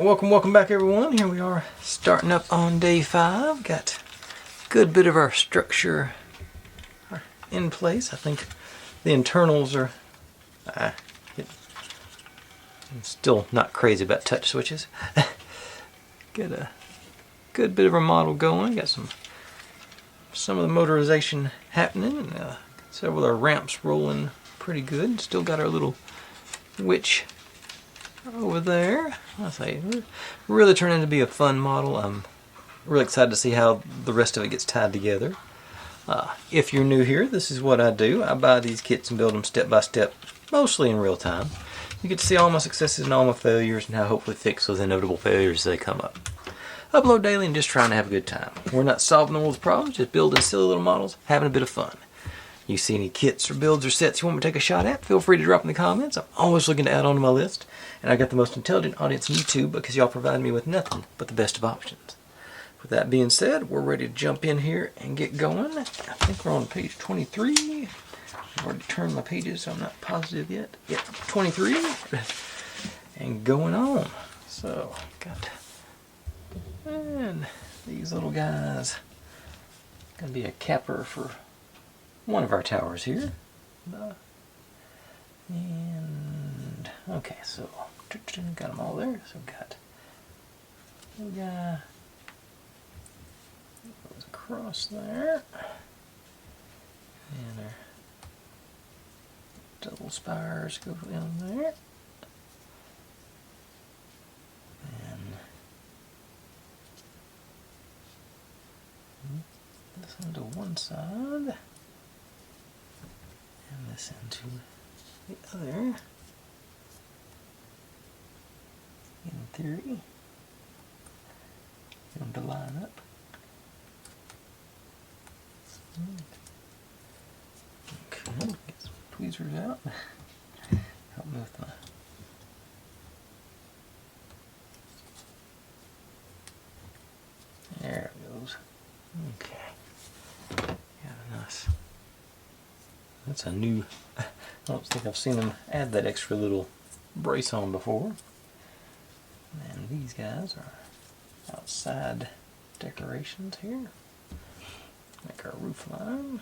Alright, welcome back everyone. Here we are starting up on day 5. Got a good bit of our structure in place. I think the internals are I'm still not crazy about touch switches. Got a good bit of our model going. Got some of the motorization happening, and several of our ramps rolling pretty good. Still got our little witch over there. I say, really turned into be a fun model. I'm really excited to see how the rest of it gets tied together. If you're new here, this is what I do. I buy these kits and build them step by step, mostly in real time. You get to see all my successes and all my failures, and how I hopefully fix those inevitable failures as they come up. Upload daily and just trying to have a good time. We're not solving the world's problems, just building silly little models, having a bit of fun. You see any kits or builds or sets you want me to take a shot at, feel free to drop in the comments. I'm always looking to add on to my list. And I got the most intelligent audience on YouTube because y'all provide me with nothing but the best of options. With that being said, we're ready to jump in here and get going. I think we're on page 23. I've already turned my pages, so I'm not positive yet. Yep, 23. And going on. So, got and these little guys. Gonna be a capper for one of our towers here. And okay, so got them all there. So got the guy goes across there, and our double spires go down there, and this into one side, and this into the other. In theory, going to line up. Okay, get some tweezers out. Help me with my. There it goes. Okay. Yeah, nice. That's a new. I don't think I've seen them add that extra little brace on before. And these guys are outside decorations here. Make our roof line.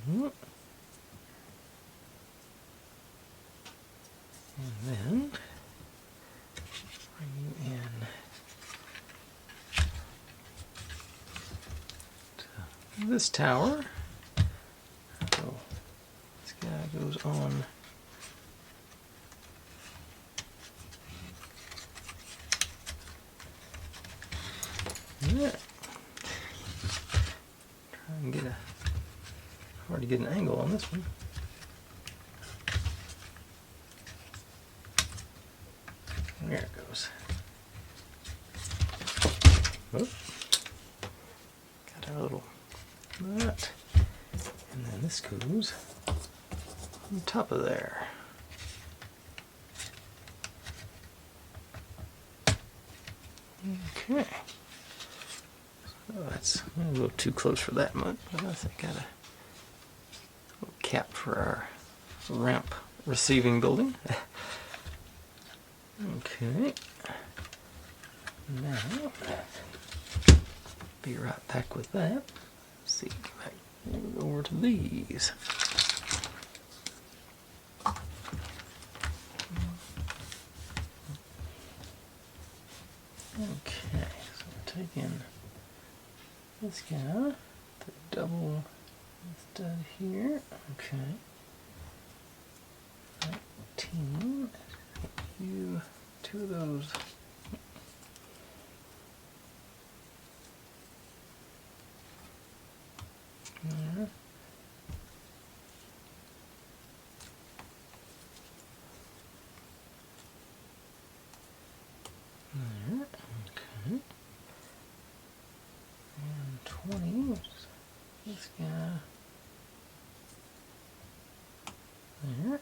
And then bring you in to this tower. So this guy goes on there. Try and get hard to get an angle on this one. There it goes. Oh. Got our little nut. And then this goes on top of there. Okay. So that's a little too close for that much, but I think I got a little cap for our ramp receiving building. Okay. Now, be right back with that. Let's see, we'll go over to these. Okay, so we're taking this guy, the double stud here. Okay. 19. You two of those. There. There. Okay. And 20, which is this guy. There.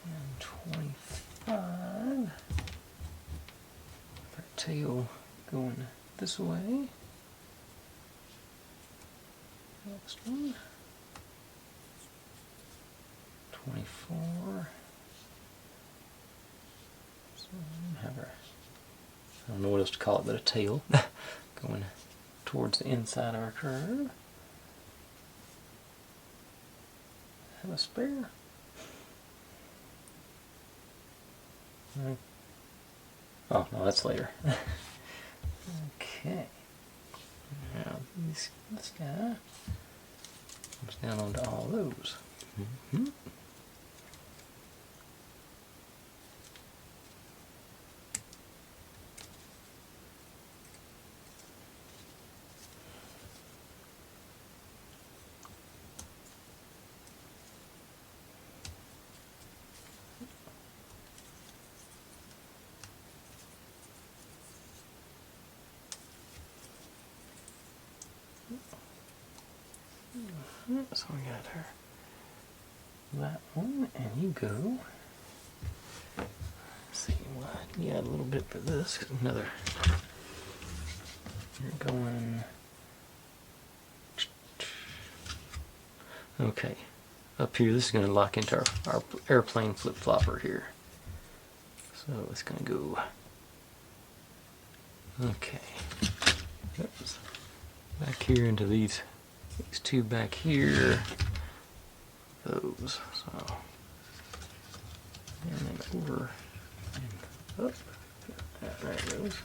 And 25. Our tail going this way. Next one. 24. So we have our, I don't know what else to call it but a tail going towards the inside of our curve. Have a spare? Oh, no, that's later. Okay. Now, this guy comes down onto all those. Mm-hmm. So we got her that one, and you go. Let's see what? Yeah, a little bit for this. Another. You're going. Okay, up here. This is going to lock into our airplane flip flopper here. So it's going to go. Okay. Oops. Back here into these two back here, those, so, and then over and up, there it goes.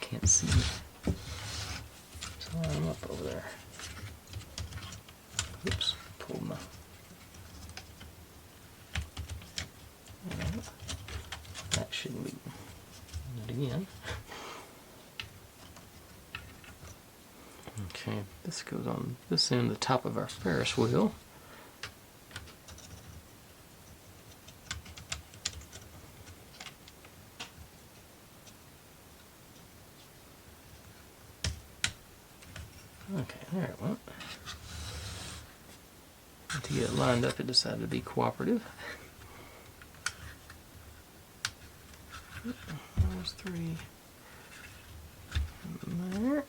Can't see, so I'm up over there. Oops, pulled my, that shouldn't be, do it again. Okay, this goes on this end, the top of our Ferris wheel. Okay, there it went. And to get it lined up, it decided to be cooperative. There's 3 there.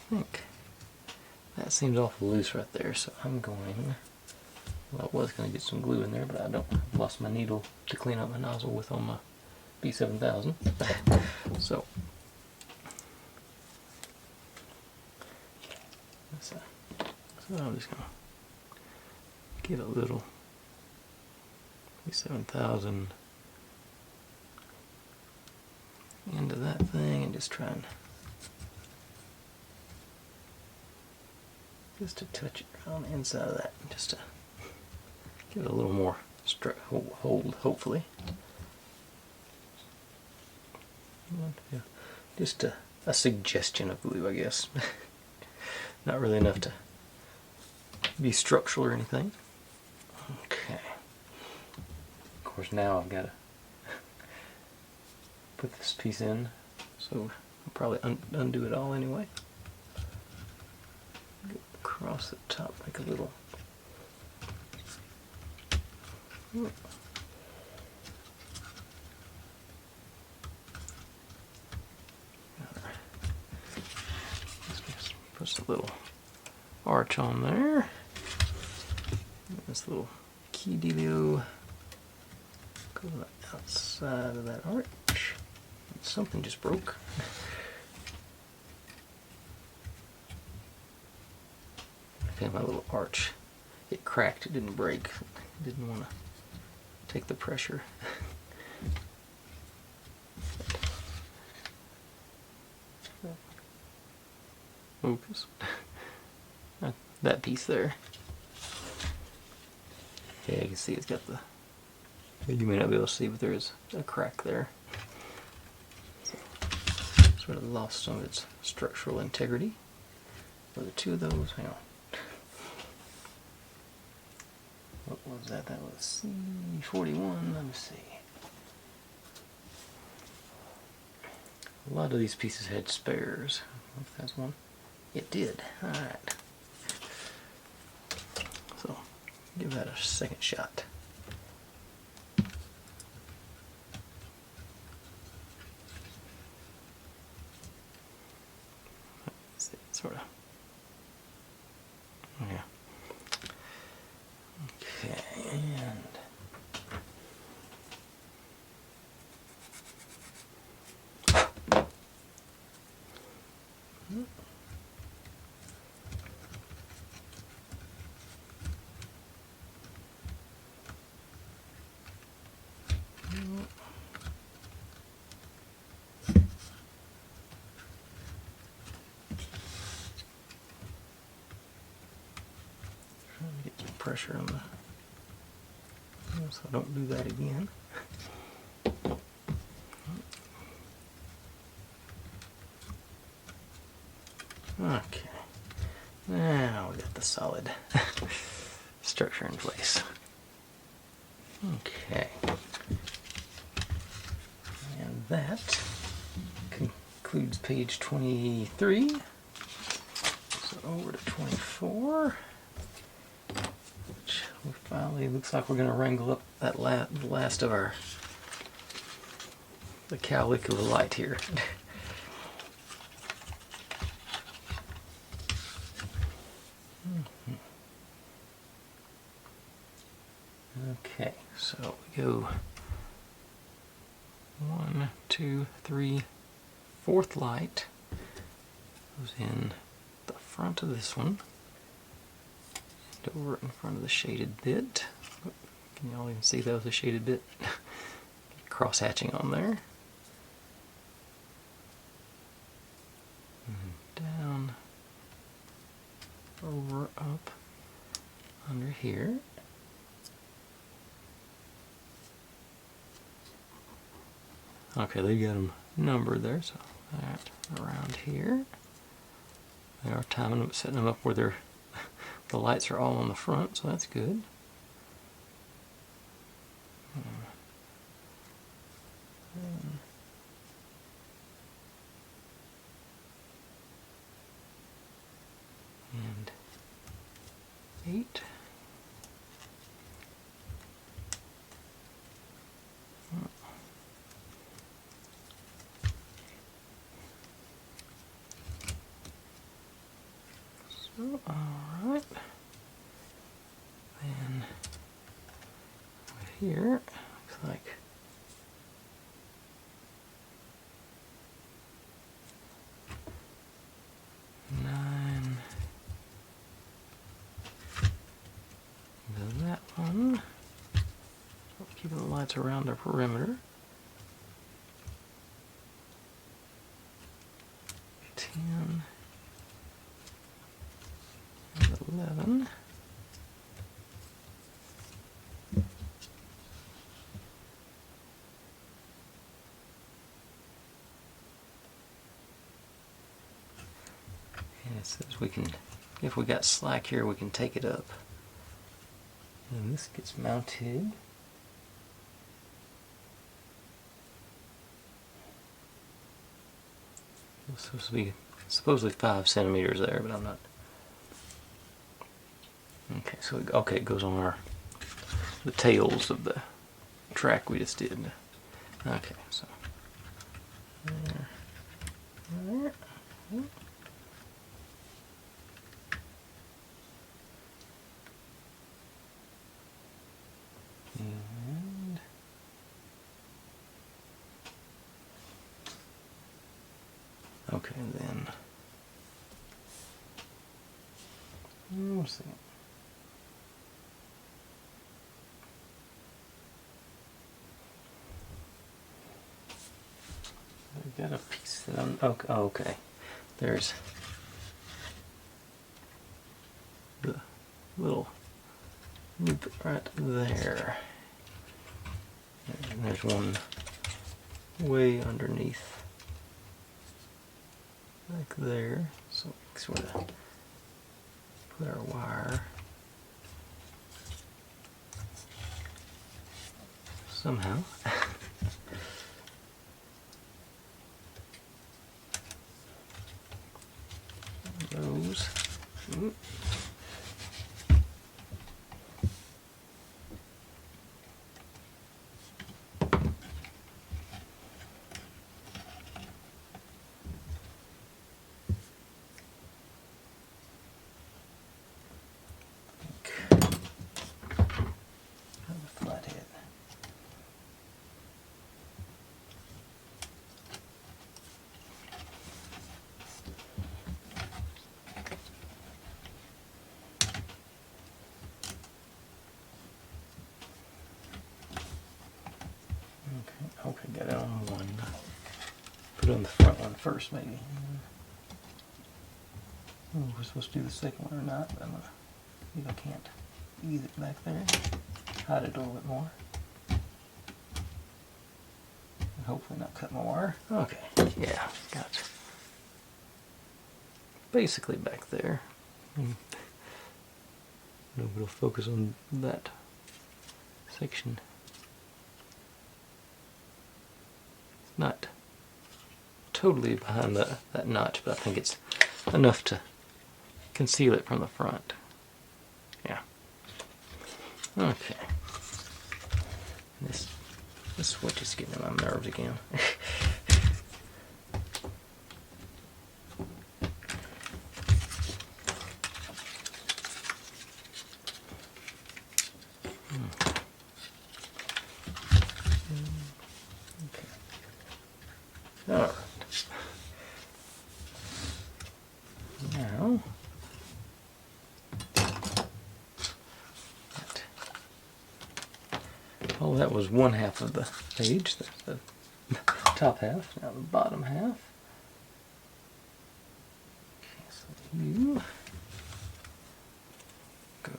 I think that seems awful loose right there, so I'm going, well, I was going to get some glue in there, but I've lost my needle to clean up my nozzle with on my B7000. So I'm just going to get a little B7000 into that thing and just try and just to touch it around the inside of that, just to give it a little more hold, hopefully. Yeah, just a suggestion of glue, I guess. Not really enough to be structural or anything. Okay. Of course, now I've got to put this piece in, so I'll probably undo it all anyway. Go across the top like a little. Put a little arch on there. This little key dealio goes on the outside of that arch. Something just broke. Okay, my little arch, it cracked, it didn't break. Didn't want to take the pressure. Focus. That piece there. Okay, I can see it's got the, you may not be able to see, but there is a crack there. So, sort of lost some of its structural integrity. Were there 2 of those? Hang on. What was that? That was C41. Let me see. A lot of these pieces had spares. I don't know if that's one. It did. Alright. So, give that a second shot. sort of. Yeah. Okay, and trying to get some pressure on the, so I don't do that again. Okay, now we got the solid structure in place. Okay, and that concludes page 23. So over to 24, which we finally, looks like we're going to wrangle up that the last of the cowlicular light here. Okay, so we go 1, 2, 3, fourth light goes in the front of this one and over in front of the shaded bit. Can y'all even see that was a shaded bit? Cross hatching on there. And down, over, up, under here. Okay, they got them numbered there, so that around here. They are timing them, setting them up where they're the lights are all on the front, so that's good. And 8. So, alright. Then here, looks like that one. So keeping the lights around the perimeter. 10 and 11. And it says we can, if we got slack here, we can take it up. And this gets mounted. It's supposed to be supposedly 5 centimeters there, but I'm not. Okay, so it goes on the tails of the track we just did. Okay, so there. And okay, then we'll see. I got a piece that I'm okay. There's the little loop right there. And there's one way underneath, like there. So we sort of put our wire somehow. Those. first maybe. We're supposed to do the second one or not, but see if I can't ease it back there. Hide it a little bit more. And hopefully not cut my wire. Okay, yeah, gotcha. Basically back there. We'll focus on that section. It's not totally behind that notch, but I think it's enough to conceal it from the front. Yeah. Okay. This switch is getting on my nerves again. Alright. Now, oh, that was one half of the page, the top half, now the bottom half. Okay, so you go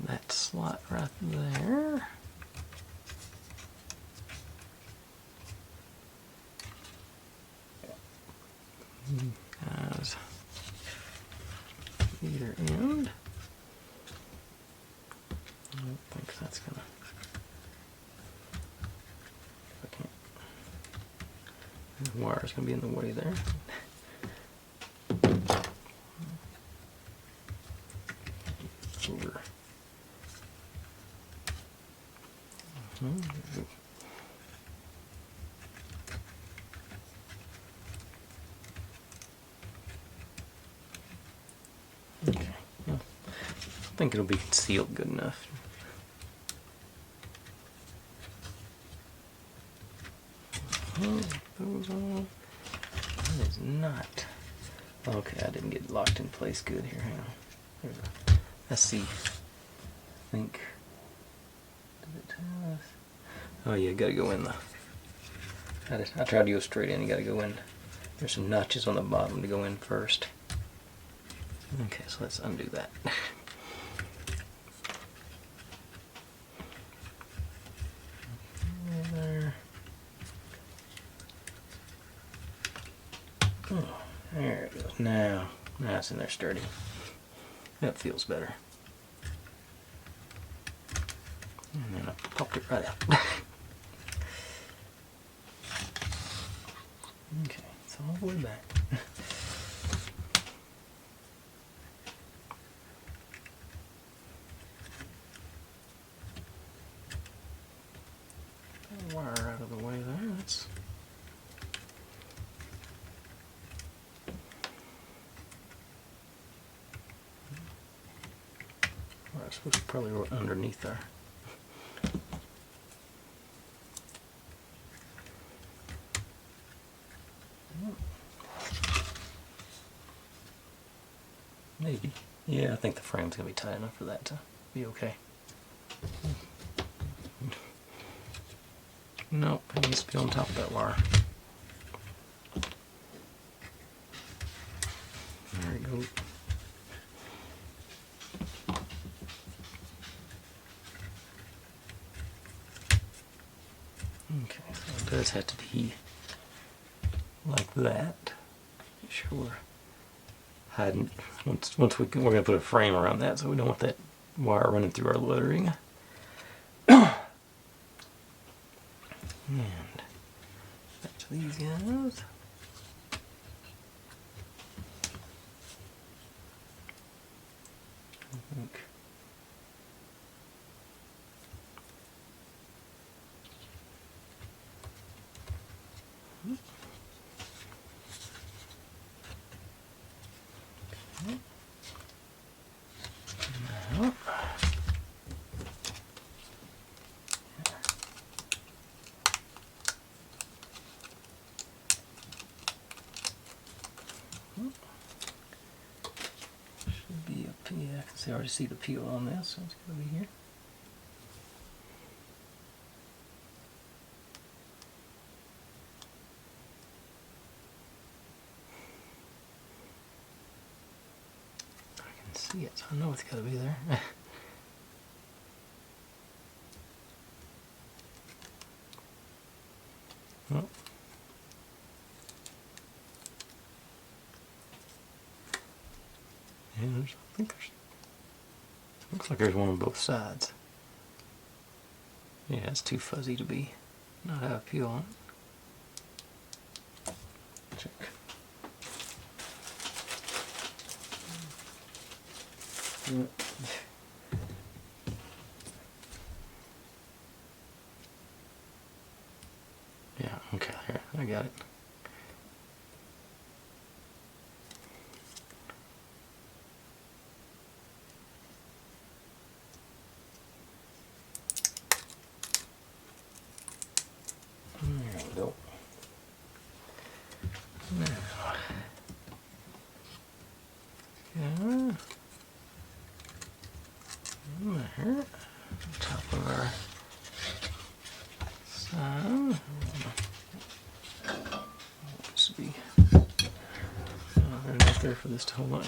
that slot right there. As either end. I don't think that's gonna. I can't. The wire's gonna be in the way there. Over. Okay, well, I think it'll be concealed good enough. Those on. That is not. Okay, I didn't get locked in place good here. Hang on. There's a. Let's see. I think. Did it tell us? Oh yeah, gotta go in the. I tried to go straight in. You gotta go in. There's some notches on the bottom to go in first. Okay, so let's undo that. There. Oh, there it goes. Now it's in there sturdy. That feels better. And then I popped it right out. Okay, it's all the way back. Wire out of the way there. That's well, I suppose probably right underneath there. Maybe. Yeah, I think the frame's gonna be tight enough for that to be okay. Nope, it needs to be on top of that wire. There you go. Okay, so it does have to be like that. Make sure we're hiding. Once we're gonna put a frame around that, so we don't want that wire running through our lettering. And back to these guys. I think. Now. Should be up here. I can see, already see the peel on this, so it's going to be here. see it, so I know it's got to be there. Oh. And I think looks like there's one on both sides. Yeah, it's too fuzzy to be not have a peel on it. Check. Yeah, okay, here, I got it. There we go. Now, yeah, there, top of our sign. This will be there's enough there for this to hold on.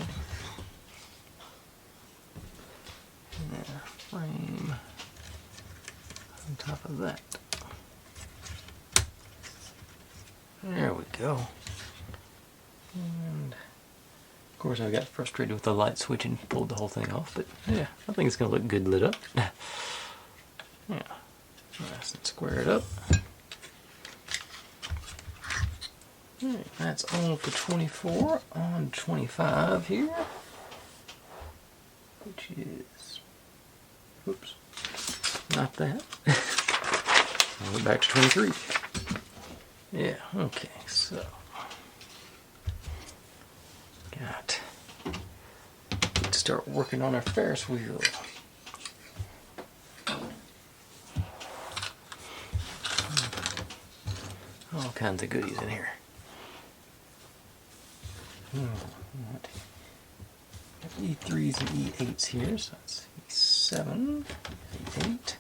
Yeah, frame on top of that. There we go. And of course I got frustrated with the light switch and pulled the whole thing off, but yeah, I think it's going to look good lit up. Yeah, nice and square it up. Alright, that's on for 24, on 25 here, which is, oops, not that. I went back to 23. Yeah, okay, so got to start working on our Ferris wheel. All kinds of goodies in here. Right. E3s and E8s here, so that's E7, E8,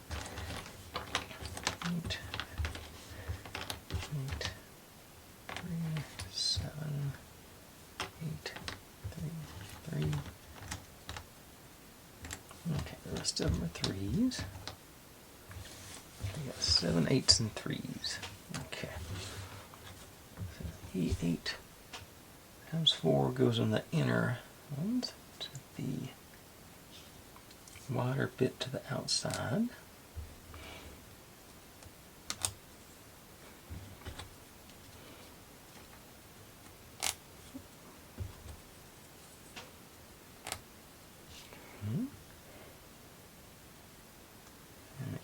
8, 8, 3, 7, 8, 3, 3. Okay, the rest of them are 3s. We got 7, 8s, and 3s. Okay. So E8 times 4 goes on the inner ones to the wider bit to the outside. And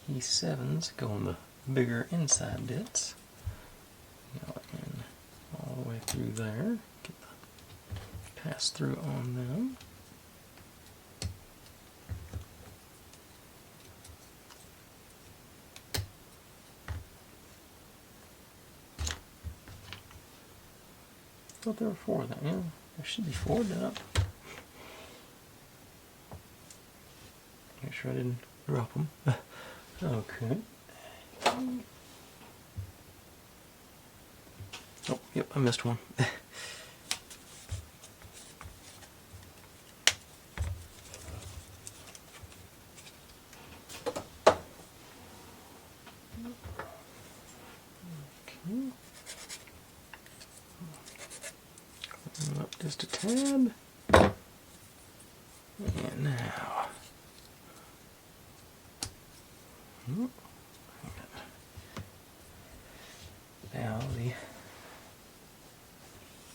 the E7s go on the bigger inside bits. And all the way through there. Get the pass through on them. I thought there were 4 of them. Yeah, there should be 4 down. Make sure I didn't drop them. Okay. Oh, yep, I missed one. Up just a tad. And now. Now the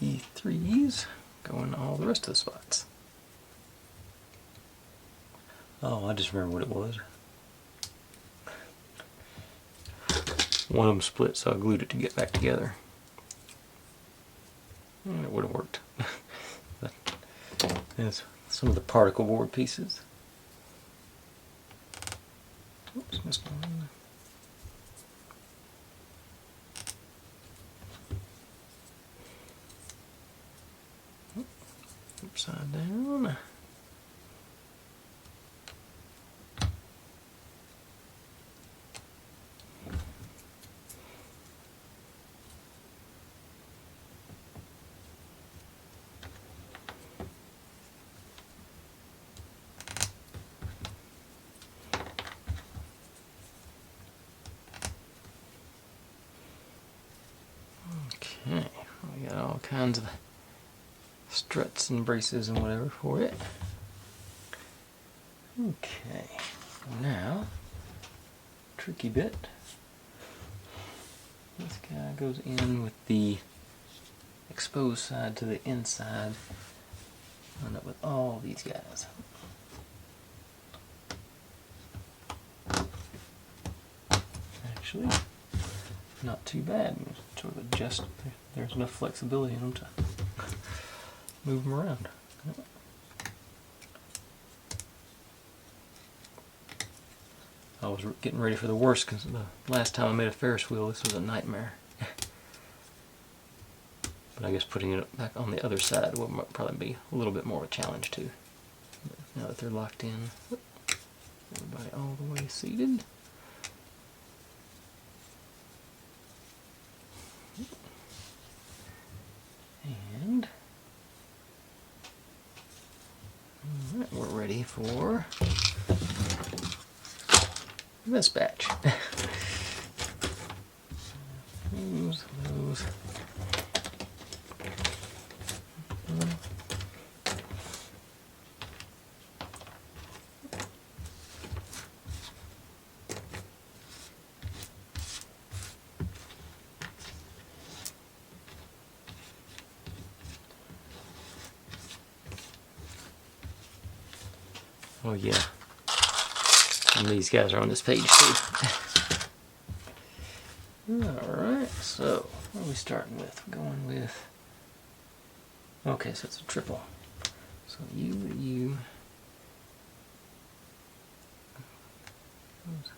E3s go in all the rest of the spots. Oh, I just remember what it was. One of them split, so I glued it to get back together. And it would have worked. But there's some of the particle board pieces. Oops, missed one. Upside down. got all kinds of struts and braces and whatever for it. Okay, now, tricky bit. This guy goes in with the exposed side to the inside. Line up with all these guys. Actually, not too bad. Sort of adjust. There's enough flexibility in them to move them around. I was getting ready for the worst because the last time I made a Ferris wheel, this was a nightmare. But I guess putting it back on the other side will probably be a little bit more of a challenge too. Now that they're locked in, everybody all the way seated. And all right, we're ready for this batch. Those. Oh yeah, and these guys are on this page too. Alright, so what are we starting with? We're going with, okay, so it's a triple. So U goes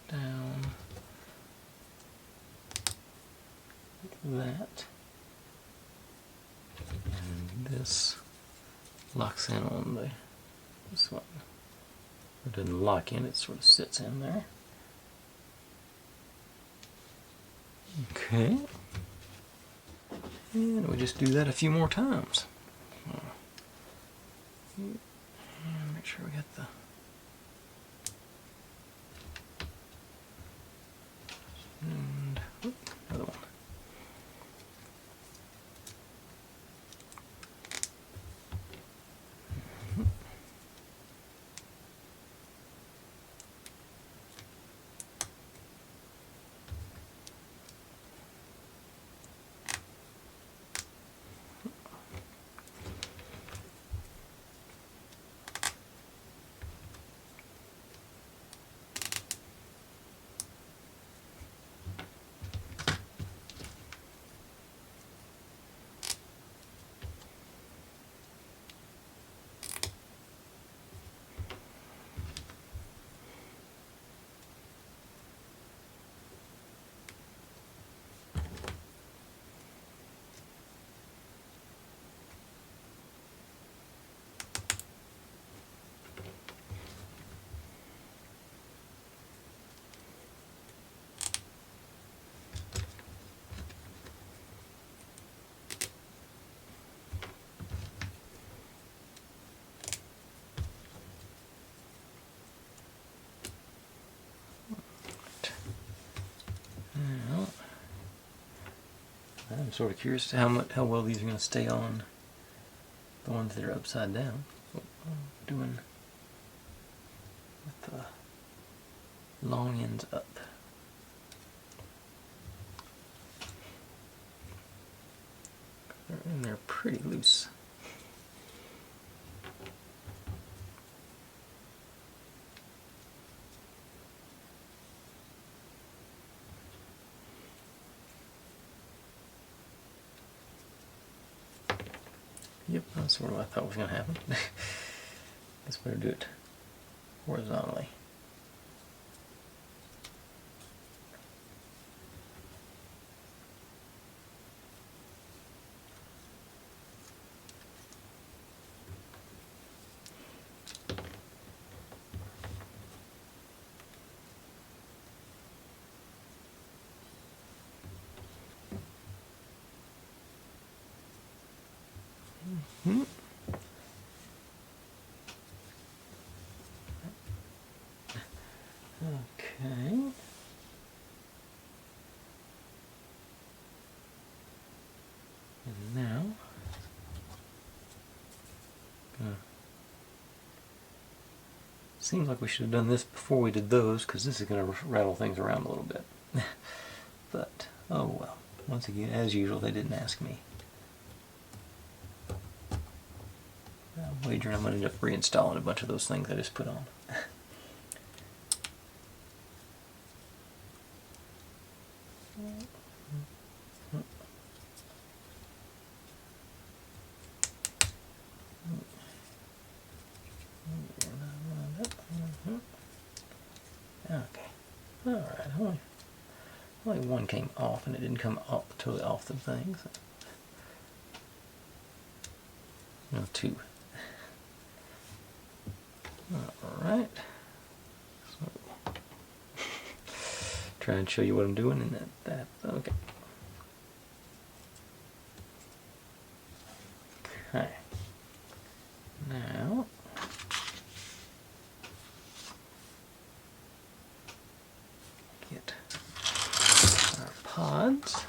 down like that, and this locks in on this one. It doesn't lock in, it sort of sits in there. Okay. And we just do that a few more times. And make sure we got the and another one. I'm sort of curious to how well these are going to stay on the ones that are upside down. So I'm doing with the long ends up. And they're pretty loose. Yep, that's sort of what I thought was going to happen. Guess better do it horizontally. Hmm. Okay. And Seems like we should have done this before we did those, because this is going to rattle things around a little bit. But, oh well. Once again, as usual, they didn't ask me. I'm wagering I'm going to end up reinstalling a bunch of those things I just put on. Okay. Alright, only one came off, and it didn't come up totally off the thing. So. No, two. Alright. So, try and show you what I'm doing, and okay. Okay. Now, get our pods,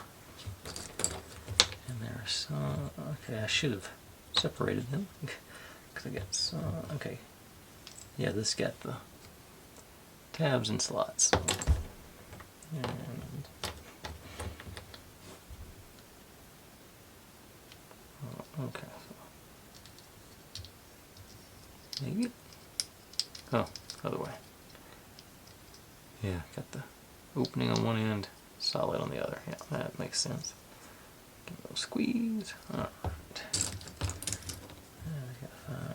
and there's some. Okay, I should have separated them because I got some. Okay, yeah, this got the tabs and slots. And okay, so maybe. Oh, other way. Yeah, got the opening on one end, solid on the other. Yeah, that makes sense. Give it a little squeeze. Alright.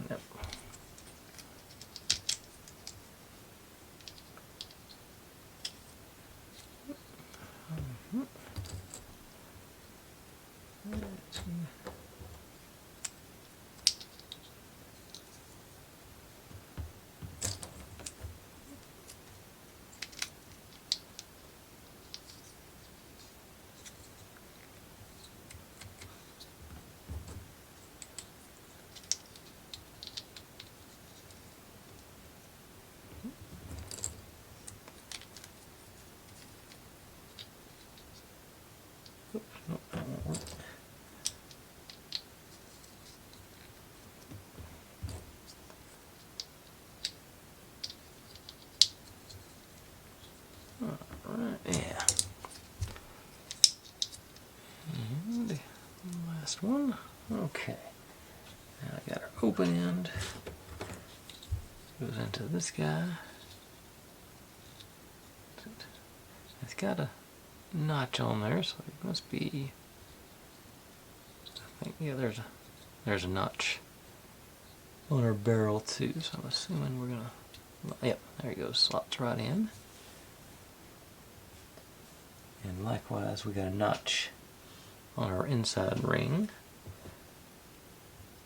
Yep. Nope, that won't work. Alright, yeah. And the last one. Okay. Now I got our open end. Goes into this guy. It's got a notch on there, so it must be. I think, yeah, there's a notch on our barrel too. So I'm assuming we're gonna. Yep, there he goes. Slots right in. And likewise, we got a notch on our inside ring.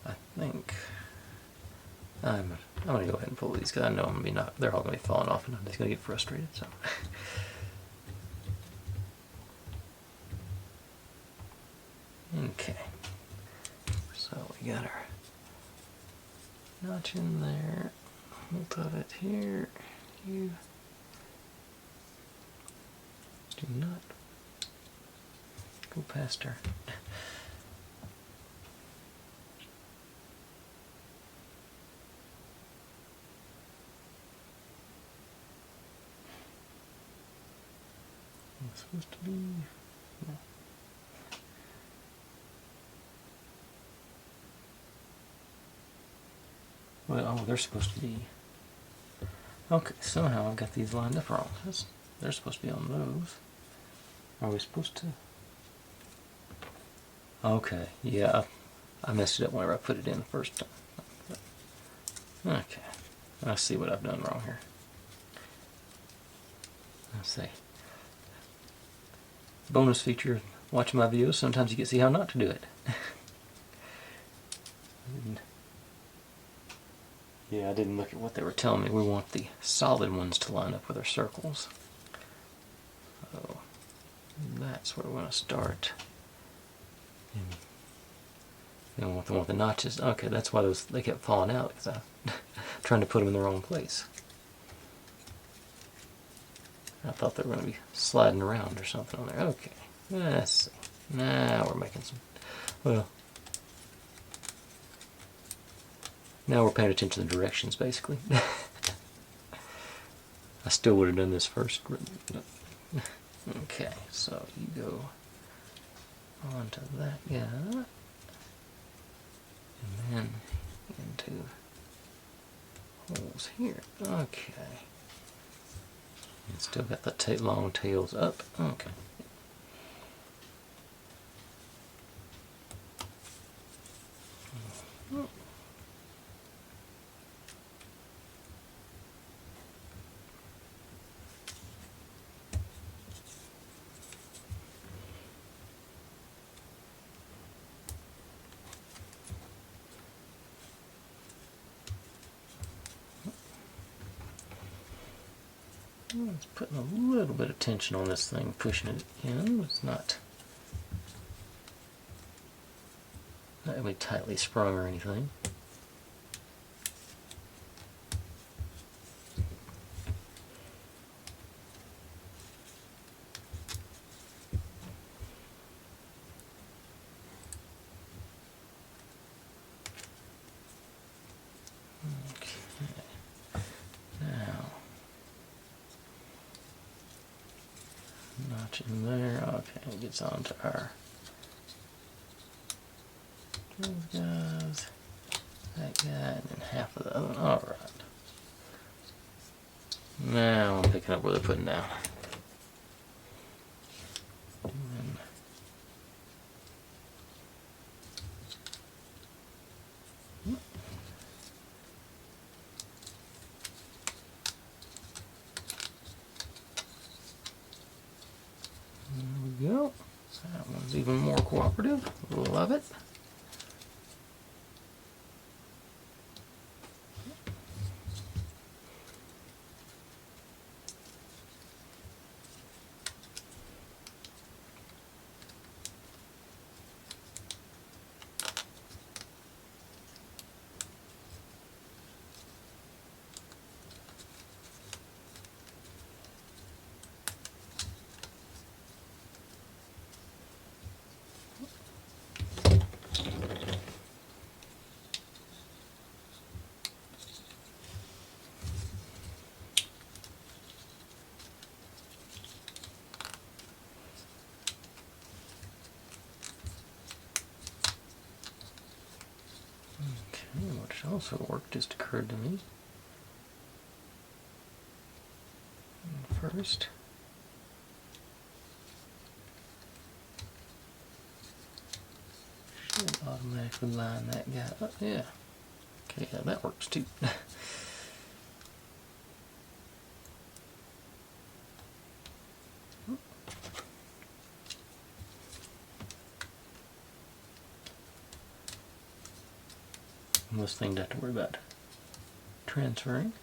I think I'm gonna go ahead and pull these because I know they're all gonna be falling off, and I'm just gonna get frustrated. So. Okay, so we got our notch in there. We'll put it here. You do not go past her. It's supposed to be. No. Well, oh, they're supposed to be. Okay, somehow I've got these lined up wrong. They're supposed to be on those. Are we supposed to? Okay, yeah, I messed it up whenever I put it in the first time. Okay, I see what I've done wrong here. Let's see. Bonus feature, watching my videos, sometimes you can see how not to do it. Yeah, I didn't look at what they were telling me. We want the solid ones to line up with our circles. So that's where we're going to start. And we want the notches. Okay, that's why they kept falling out, because I'm trying to put them in the wrong place. I thought they were going to be sliding around or something on there. Okay, let's see. Now we're making some. Well, Now we're paying attention to the directions, basically. I still would have done this first. Okay, so you go onto that guy, and then into holes here. Okay. And still got the long tails up. Okay. It's putting a little bit of tension on this thing, pushing it in. It's not really tightly sprung or anything. Notch in there. Okay, it gets onto our those guys, that guy, and then half of the other one. Alright. Now I'm picking up where they're putting down. There we go. That one's even more cooperative. Love it. Which also worked, just occurred to me. First, should automatically line that guy up. Yeah. Okay, yeah, that works too. This thing don't have to worry about transferring.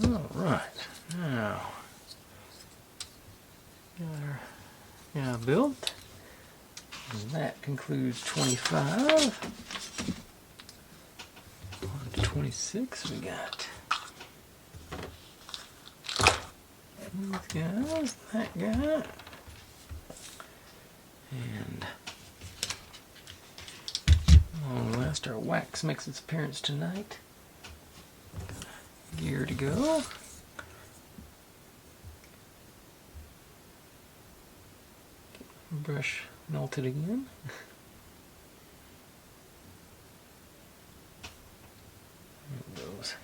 All right, now got our guy built, and that concludes 25. On to 26, we got these guys, that guy, and long last, our wax makes its appearance tonight. Gear to go. Brush melted again. There it goes.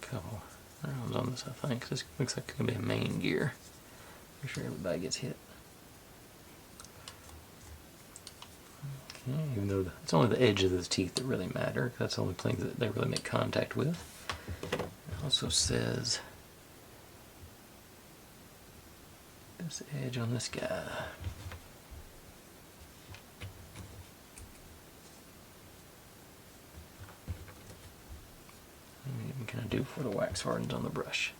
couple rounds on this, I think. This looks like it's going to be a main gear. Make sure everybody gets hit. Okay, even though it's only the edge of the teeth that really matter. That's the only thing that they really make contact with. It also says this edge on this guy. What can I do before the wax hardens on the brush?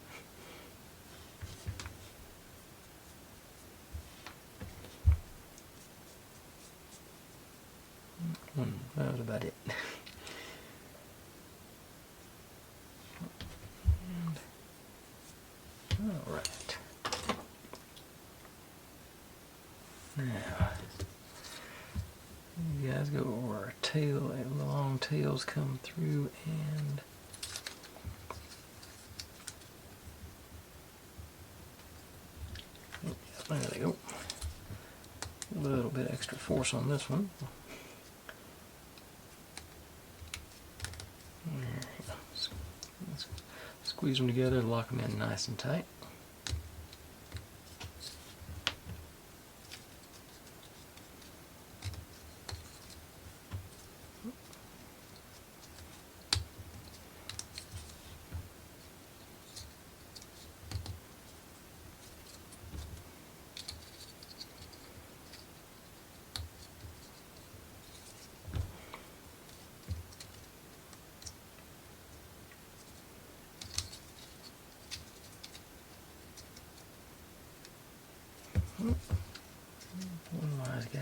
That was about it. All right. Now, you guys go over our tail, and the long tails come through, and there they go. A little bit extra force on this one. Squeeze them together, lock them in nice and tight. One wise guy.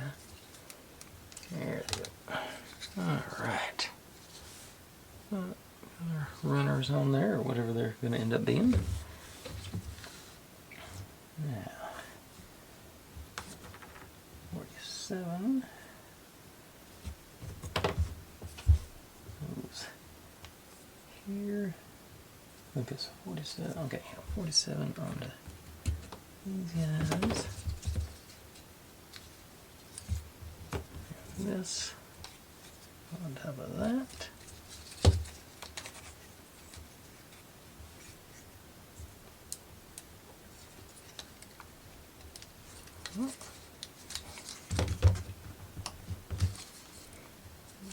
There they go. Alright. Other runners on there, or whatever they're going to end up being. Now, 47. Goes here. I think it's 47. Okay, 47 onto these guys. This on top of that.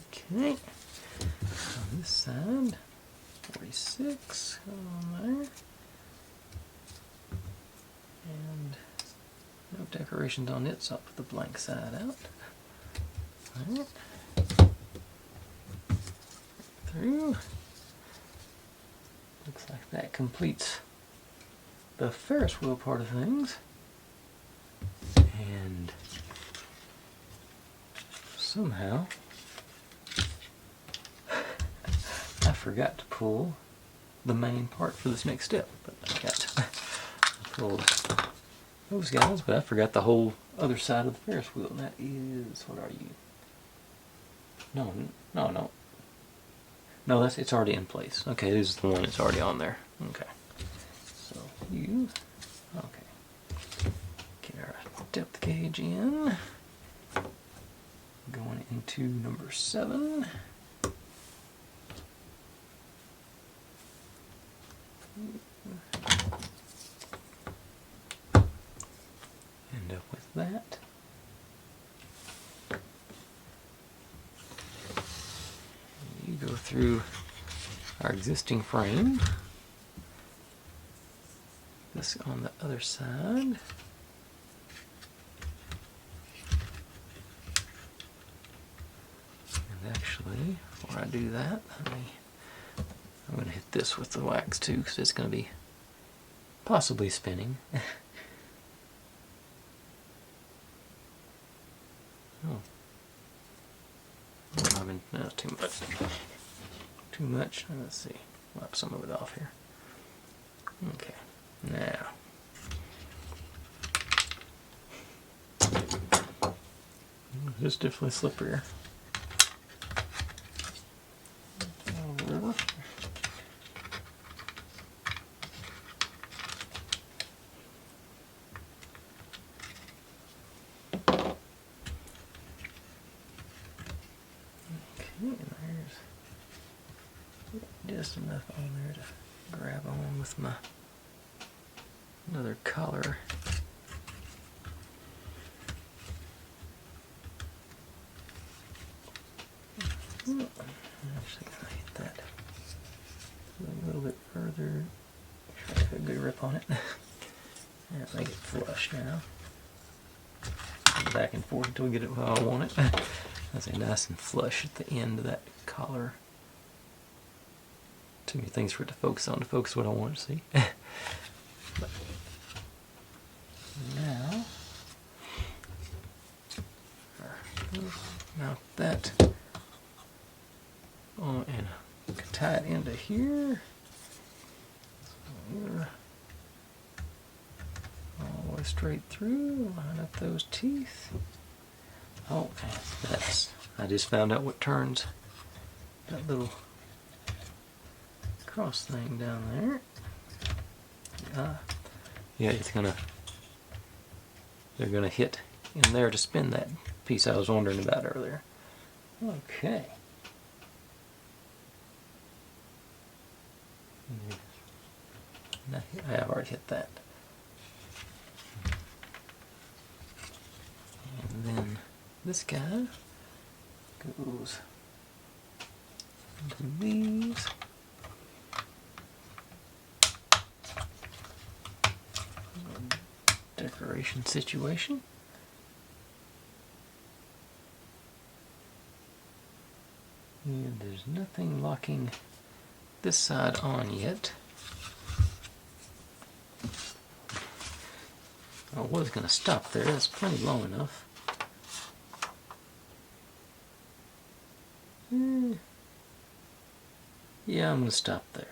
Okay, on this side, 46 on there, and no decorations on it, so I'll put the blank side out. Alright. Through. Looks like that completes the Ferris wheel part of things. And somehow I forgot to pull the main part for this next step. But I pulled those guys, but I forgot the whole other side of the Ferris wheel, and that is, what are you? No, it's already in place. Okay, this is the one that's already on there. Okay. So you, okay. Get our depth gauge in. Going into number 7. End up with that. You go through our existing frame. This on the other side. And actually, before I do that, I'm going to hit this with the wax too, because it's going to be possibly spinning. Oh. No, too much. Too much. Let's see. Wipe some of it off here. Okay. Now. It's definitely slipperier. Over. There's just enough on there to grab on with my another collar. Actually, gonna hit that a little bit further. Make sure I have a good grip on it. Yeah, make it flush now. Back and forth until we get it how I want it. That's a nice and flush at the end of that collar. Too many things for it to focus on to focus what I want to see. Now, mount that on and tie it into here. So here, all the way straight through, line up those teeth. Oh, that's, I just found out what turns that little cross thing down there. Yeah, it's gonna, they're gonna hit in there to spin that piece I was wondering about earlier. Okay. I've already hit that. And then this guy goes into these. Decoration situation. And there's nothing locking this side on yet. I was going to stop there, that's plenty long enough. Yeah, I'm going to stop there.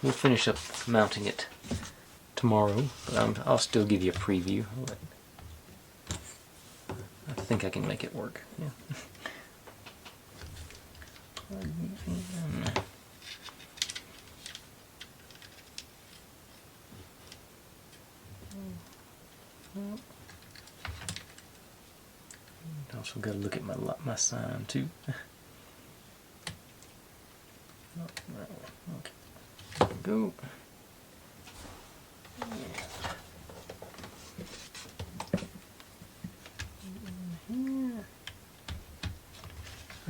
We'll finish up mounting it tomorrow, but I'll still give you a preview. I think I can make it work. Yeah. Also got to look at my sign too. Okay. There we go.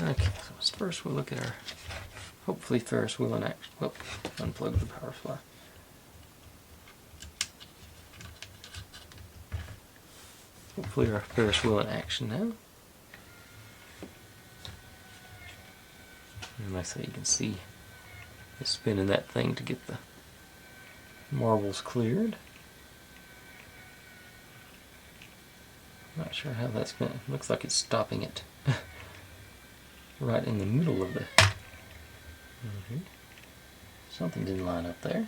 Okay, so first we'll look at our hopefully Ferris wheel in action. Whoop, unplug the power supply. Hopefully our Ferris wheel in action now. And like I say, you can see it's spinning that thing to get the marbles cleared. Not sure how that's going. Looks like it's stopping it right in the middle of the. Something didn't line up there.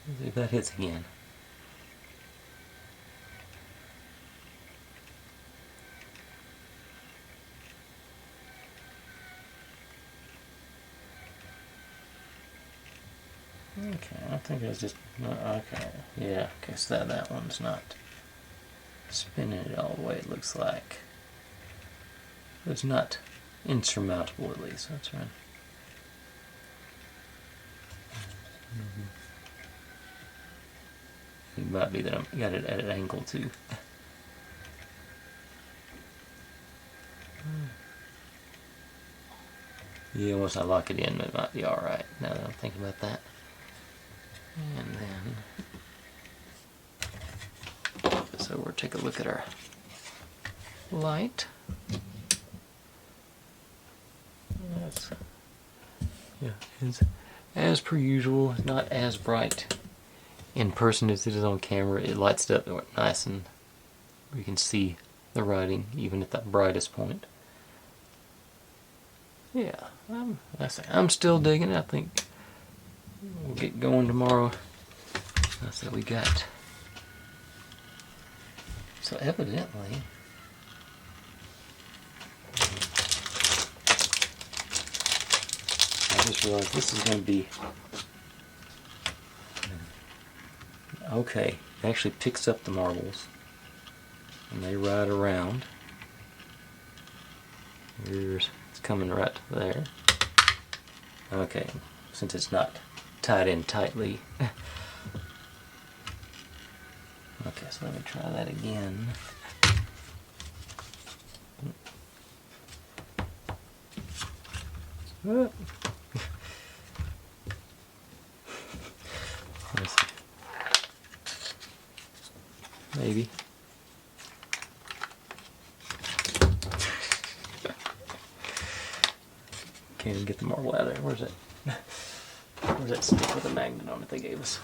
Let's see if that hits again. Okay, I think it's just okay. Yeah, okay, so that one's not spinning it all the way. It looks like it's not insurmountable, at least. That's right. It might be that I got it at an angle too. Yeah, once I lock it in, it might be all right. Now that I'm thinking about that. And then, so we'll take a look at our light. Yes. Yeah, it's as per usual, not as bright in person as it is on camera. It lights it up nice and we can see the writing even at the brightest point. Yeah, I'm still digging it. I think we'll get going tomorrow. That's what we got. So evidently, I just realized this is going to be okay. It actually picks up the marbles and they ride around. It's coming right there. Okay, since it's not tied in tightly. Okay, so let me try that again. Let's see. Maybe. Can't even get the marble out of there. Where's that stick with a magnet on it they gave us?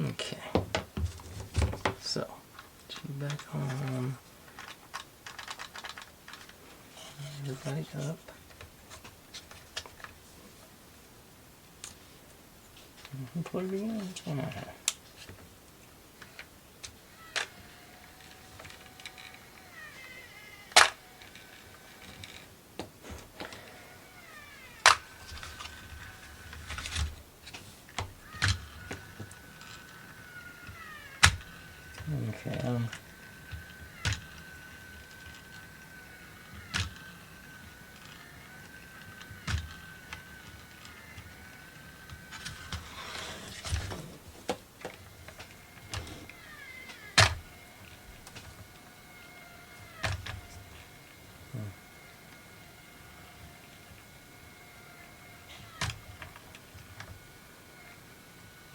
Okay. So, get you back on. Everybody up. Plug it in. What's going on here? Okay,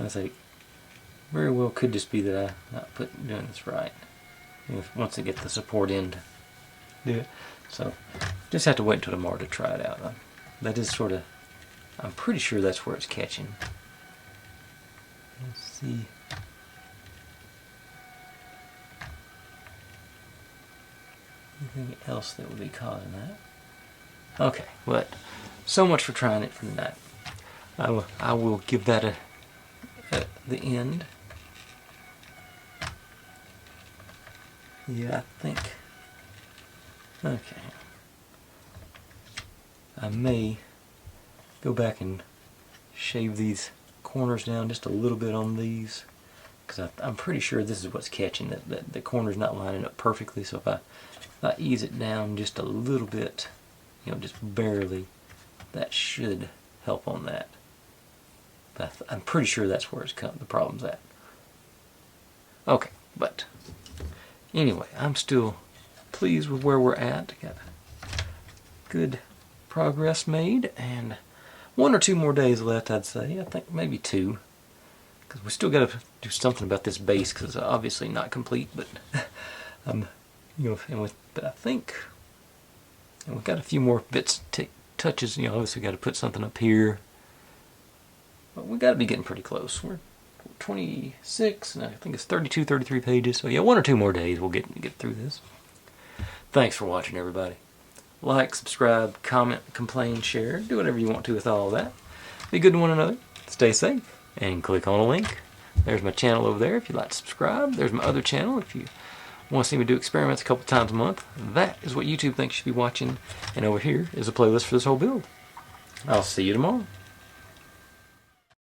I say, very well could just be that I'm not doing this right. Once I get the support in to do it. So, just have to wait until tomorrow to try it out. That is sort of, I'm pretty sure that's where it's catching. Let's see. Anything else that would be causing that? Okay, but so much for trying it for tonight. I will give that at the end. Yeah, I think. Okay. I may go back and shave these corners down just a little bit on these, because I'm pretty sure this is what's catching, that the corner's not lining up perfectly. So if I ease it down just a little bit, just barely, that should help on that. But I'm pretty sure that's where the problem's at. Okay, but anyway, I'm still pleased with where we're at. Got good progress made, and 1 or 2 more days left, I'd say. I think maybe 2, because we still got to do something about this base, because it's obviously not complete. But but I think, and we've got a few more bits, touches. Obviously got to put something up here. But we got to be getting pretty close. We're 26, and I think it's 32, 33 pages. So yeah, 1 or 2 more days we'll get through this. Thanks for watching, everybody. Like, subscribe, comment, complain, share. Do whatever you want to with all of that. Be good to one another. Stay safe. And click on a link. There's my channel over there if you'd like to subscribe. There's my other channel if you want to see me do experiments a couple times a month. That is what YouTube thinks you should be watching. And over here is a playlist for this whole build. I'll see you tomorrow.